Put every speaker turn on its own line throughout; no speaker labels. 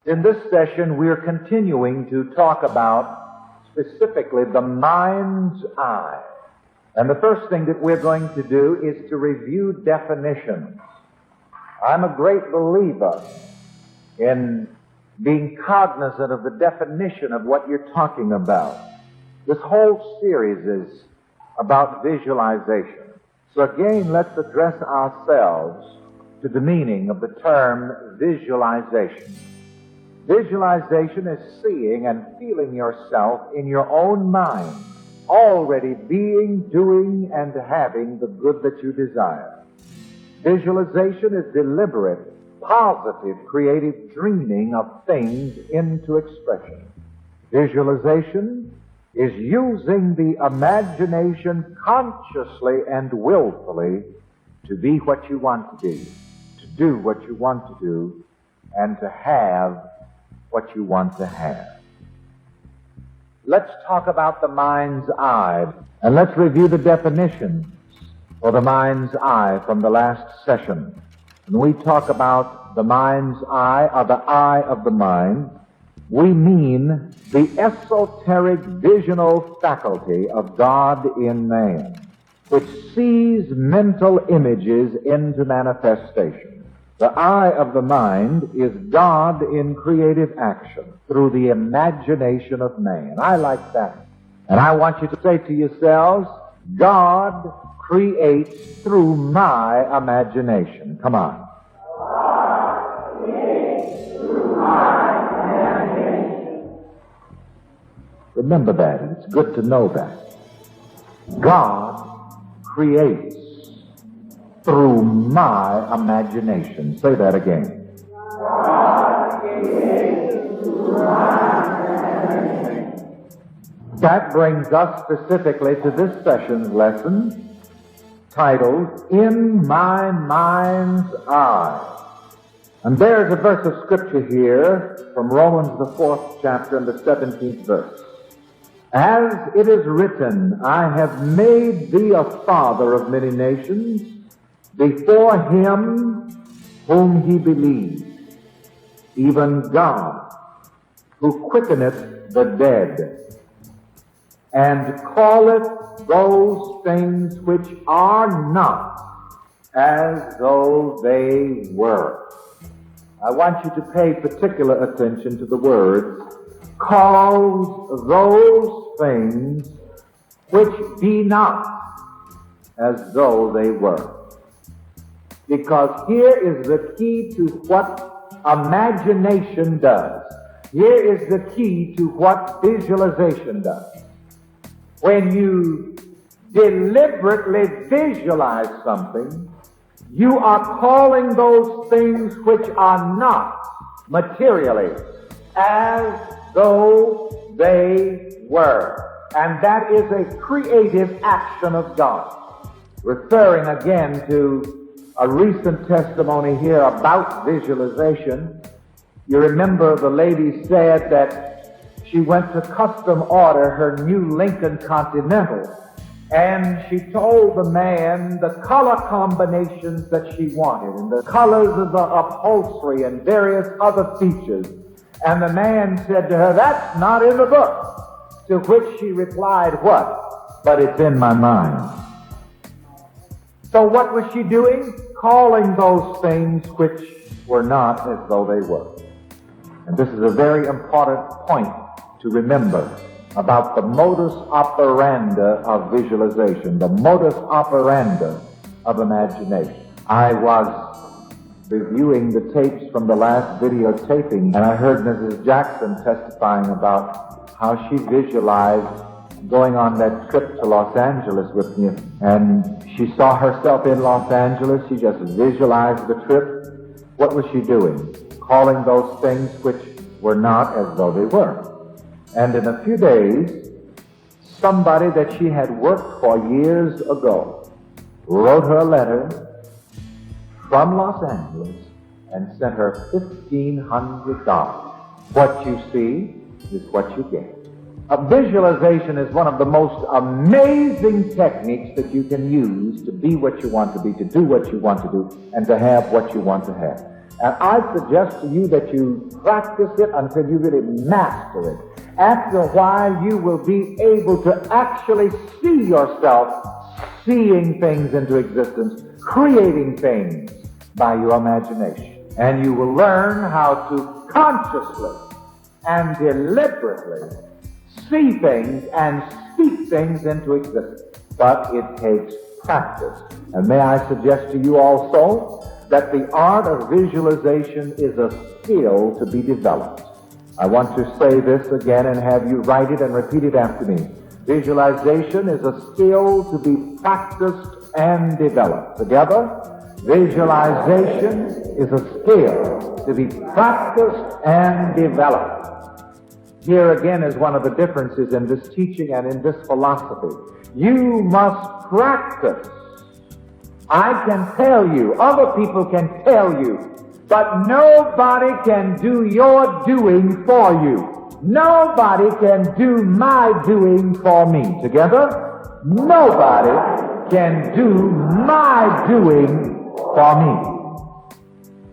In this session, we're continuing to talk about specifically the mind's eye. And the first thing that we're going to do is to review definitions. I'm a great believer in being cognizant of the definition of what you're talking about. This whole series is about visualization. So again, let's address ourselves to the meaning of the term visualization. Visualization is seeing and feeling yourself in your own mind, already being, doing, and having the good that you desire. Visualization is deliberate, positive, creative dreaming of things into expression. Visualization is using the imagination consciously and willfully to be what you want to be, to do what you want to do, and to have what you want to have. Let's talk about the mind's eye, and let's review the definitions for the mind's eye from the last session. When we talk about the mind's eye, or the eye of the mind, we mean the esoteric visional faculty of God in man, which sees mental images into manifestation. The eye of the mind is God in creative action through the imagination of man. I like that. And I want you to say to yourselves, God creates through my imagination. Come on.
God creates through my imagination.
Remember that. It's good to know that. God creates through my imagination. Say that again.
God creates through my imagination.
That brings us specifically to this session's lesson, titled, In My Mind's Eye. And there's a verse of Scripture here from Romans, the 4th chapter and the 17th verse. As it is written, I have made thee a father of many nations, before him whom he believed, even God, who quickeneth the dead, and calleth those things which are not as though they were. I want you to pay particular attention to the words, calls those things which be not as though they were. Because here is the key to what imagination does. Here is the key to what visualization does. When you deliberately visualize something, you are calling those things which are not materially as though they were. And that is a creative action of God. Referring again to a recent testimony here about visualization, you remember the lady said that she went to custom order her new Lincoln Continental, and she told the man the color combinations that she wanted and the colors of the upholstery and various other features. And the man said to her, that's not in the book. To which she replied, what? But it's in my mind. So what was she doing? Calling those things which were not as though they were. And this is a very important point to remember about the modus operandi of visualization, the modus operandi of imagination. I was reviewing the tapes from the last videotaping, and I heard Mrs. Jackson testifying about how she visualized going on that trip to Los Angeles with me, and she saw herself in Los Angeles. She just visualized the trip. What was she doing? Calling those things which were not as though they were. And in a few days, somebody that she had worked for years ago wrote her a letter from Los Angeles and sent her $1,500. What you see is what you get. Visualization is one of the most amazing techniques that you can use to be what you want to be, to do what you want to do, and to have what you want to have. And I suggest to you that you practice it until you really master it. After a while, you will be able to actually see yourself seeing things into existence, creating things by your imagination. And you will learn how to consciously and deliberately see things and speak things into existence. But it takes practice. And may I suggest to you also that the art of visualization is a skill to be developed. I want to say this again and have you write it and repeat it after me. Visualization is a skill to be practiced and developed. Together, visualization is a skill to be practiced and developed. Here again is one of the differences in this teaching and in this philosophy. You must practice. I can tell you, other people can tell you, but nobody can do your doing for you. Nobody can do my doing for me. Together, nobody can do my doing for me.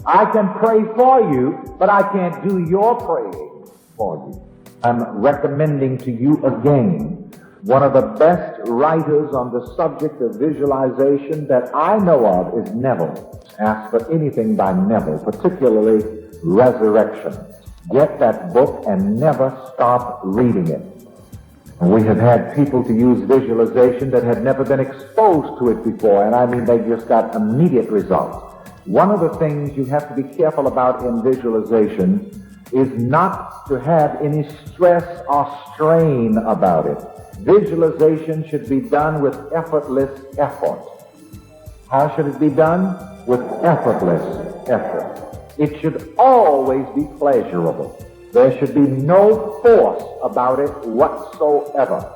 I can pray for you, but I can't do your praying for you. I'm recommending to you again one of the best writers on the subject of visualization that I know of is Neville. Ask for anything by Neville, particularly Resurrection. Get that book and never stop reading it. And we have had people to use visualization that had never been exposed to it before, and I mean they just got immediate results. One of the things you have to be careful about in visualization is not to have any stress or strain about it. Visualization should be done with effortless effort. How should it be done? With effortless effort. It should always be pleasurable. There should be no force about it whatsoever.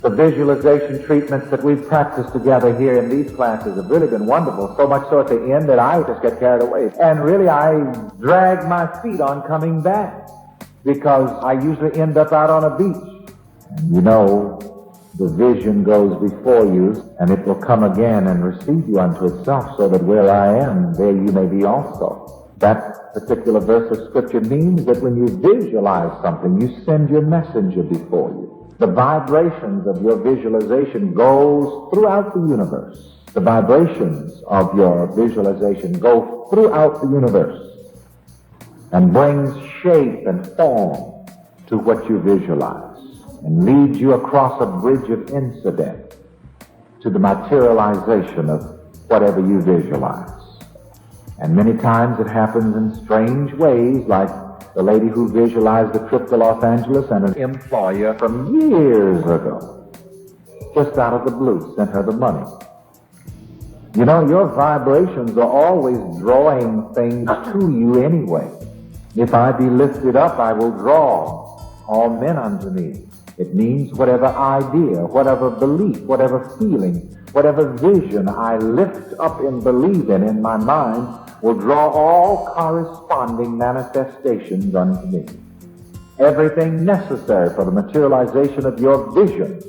The visualization treatments that we've practiced together here in these classes have really been wonderful, so much so at the end that I just get carried away. And really I drag my feet on coming back because I usually end up out on a beach. And you know, the vision goes before you, and it will come again and receive you unto itself, so that where I am, there you may be also. That particular verse of Scripture means that when you visualize something, you send your messenger before you. The vibrations of your visualization goes throughout the universe. The vibrations of your visualization go throughout the universe and brings shape and form to what you visualize, and leads you across a bridge of incident to the materialization of whatever you visualize. And many times it happens in strange ways, like the lady who visualized the trip to Los Angeles, and an employer from years ago, just out of the blue, sent her the money. You know, your vibrations are always drawing things to you anyway. If I be lifted up, I will draw all men unto me. It means whatever idea, whatever belief, whatever feeling, whatever vision I lift up and believe in my mind will draw all corresponding manifestations unto me. Everything necessary for the materialization of your vision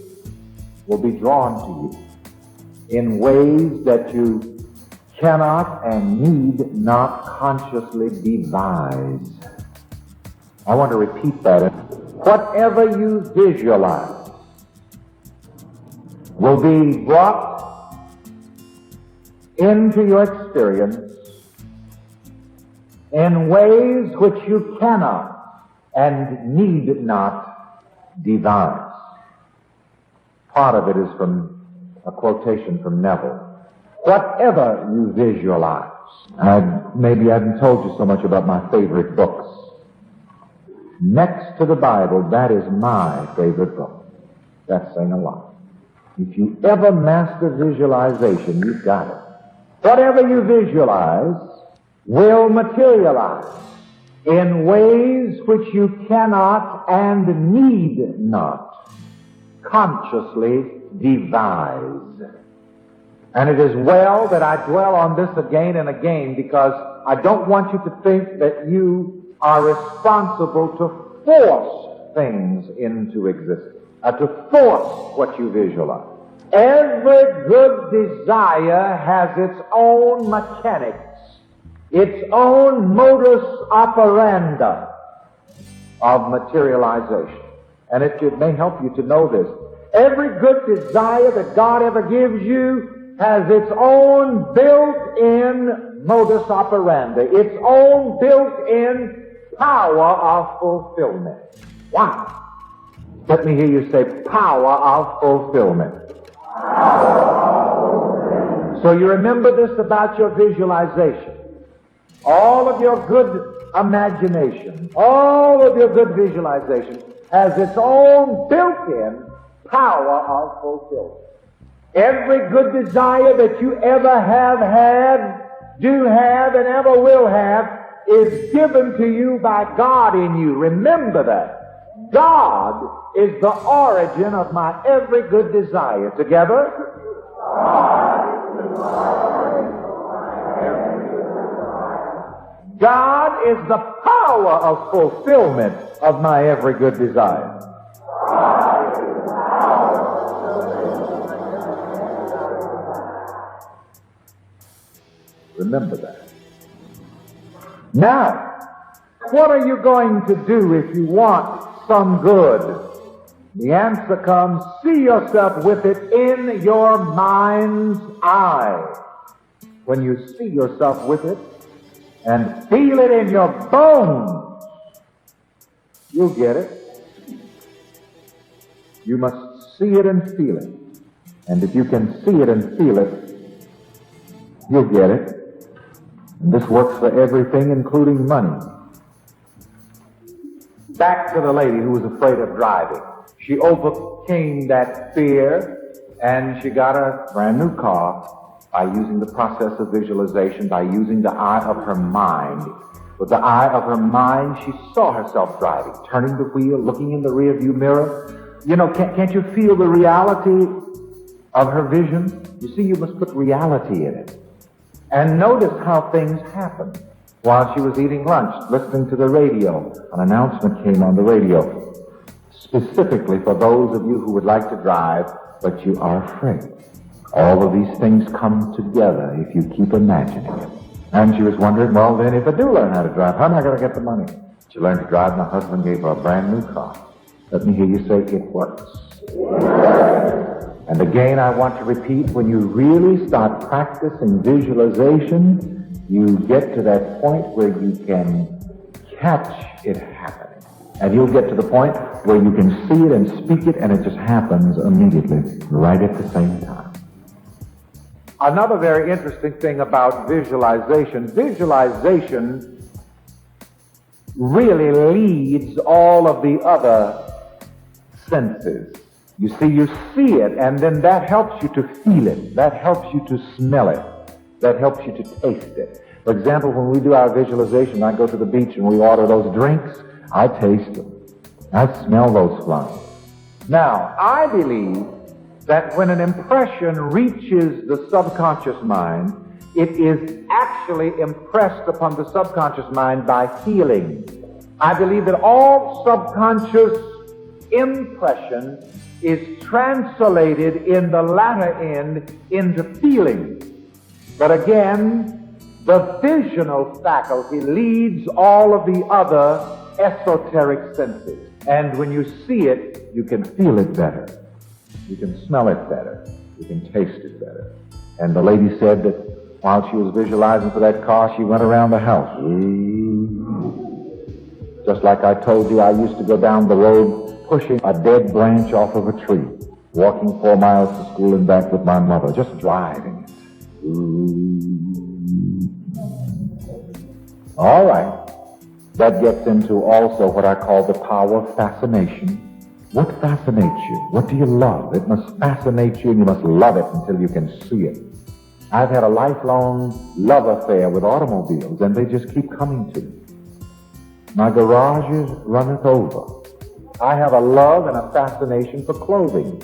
will be drawn to you in ways that you cannot and need not consciously devise. I want to repeat that. Whatever you visualize will be brought into your experience in ways which you cannot and need not devise. Part of it is from a quotation from Neville. Whatever you visualize. Maybe I haven't told you so much about my favorite books. Next to the Bible, that is my favorite book. That's saying a lot. If you ever master visualization, you've got it. Whatever you visualize will materialize in ways which you cannot and need not consciously devise. And it is well that I dwell on this again and again, because I don't want you to think that you are responsible to force things into existence, to force what you visualize. Every good desire has its own mechanics its own modus operandi of materialization. And it may help you to know this. Every good desire that God ever gives you has its own built-in modus operandi, its own built-in power of fulfillment. Wow. Let me hear you say, power of fulfillment. So you remember this about your visualization. All of your good imagination, all of your good visualization has its own built-in power of fulfillment. Every good desire that you ever have had, do have, and ever will have is given to you by God in you. Remember that. God is the origin of my every good desire. Together? God is the power of fulfillment of my every good desire. Remember that. Now, what are you going to do if you want some good? The answer comes, see yourself with it in your mind's eye. When you see yourself with it and feel it in your bones, you'll get it. You must see it and feel it. And if you can see it and feel it, you'll get it. And this works for everything, including money. Back to the lady who was afraid of driving. She overcame that fear, and she got a brand new car by using the process of visualization, by using the eye of her mind. With the eye of her mind, she saw herself driving, turning the wheel, looking in the rearview mirror. You know, can't you feel the reality of her vision? You see, you must put reality in it. And notice how things happened. While she was eating lunch, listening to the radio, an announcement came on the radio, specifically for those of you who would like to drive, but you are afraid. All of these things come together if you keep imagining it. And she was wondering, well, then if I do learn how to drive, how am I going to get the money? She learned to drive, and her husband gave her a brand new car. Let me hear you say, it works. And again, I want to repeat, when you really start practicing visualization, you get to that point where you can catch it happening. And you'll get to the point where you can see it and speak it, and it just happens immediately, right at the same time. Another very interesting thing about visualization really leads all of the other senses. You see it, and then that helps you to feel it. That helps you to smell it. That helps you to taste it. For example, when we do our visualization, I go to the beach and we order those drinks, I taste them. I smell those flowers. Now, I believe that when an impression reaches the subconscious mind, it is actually impressed upon the subconscious mind by feeling. I believe that all subconscious impression is translated in the latter end into feeling. But again, the visional faculty leads all of the other esoteric senses. And when you see it, you can feel it better. You can smell it better. You can taste it better. And the lady said that while she was visualizing for that car, she went around the house. Just like I told you, I used to go down the road pushing a dead branch off of a tree, walking 4 miles to school and back with my mother, just driving it. All right. That gets into also what I call the power of fascination. What fascinates you? What do you love? It must fascinate you, and you must love it until you can see it. I've had a lifelong love affair with automobiles, and they just keep coming to me. My garage is runneth over. I have a love and a fascination for clothing,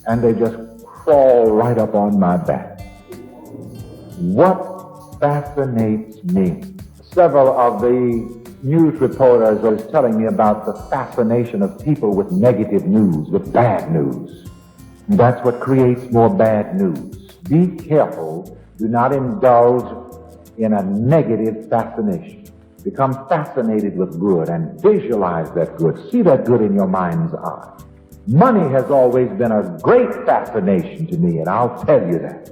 and they just crawl right up on my back. What fascinates me? Several of the news reporters are telling me about the fascination of people with negative news, with bad news. And that's what creates more bad news. Be careful. Do not indulge in a negative fascination. Become fascinated with good and visualize that good. See that good in your mind's eye. Money has always been a great fascination to me, and I'll tell you that.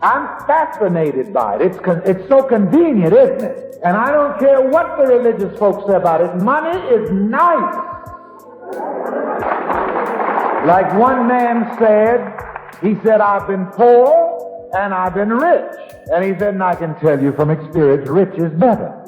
I'm fascinated by it. It's so convenient, isn't it? And I don't care what the religious folks say about it. Money is nice. Like one man said, he said, I've been poor and I've been rich. And he said, and I can tell you from experience, rich is better.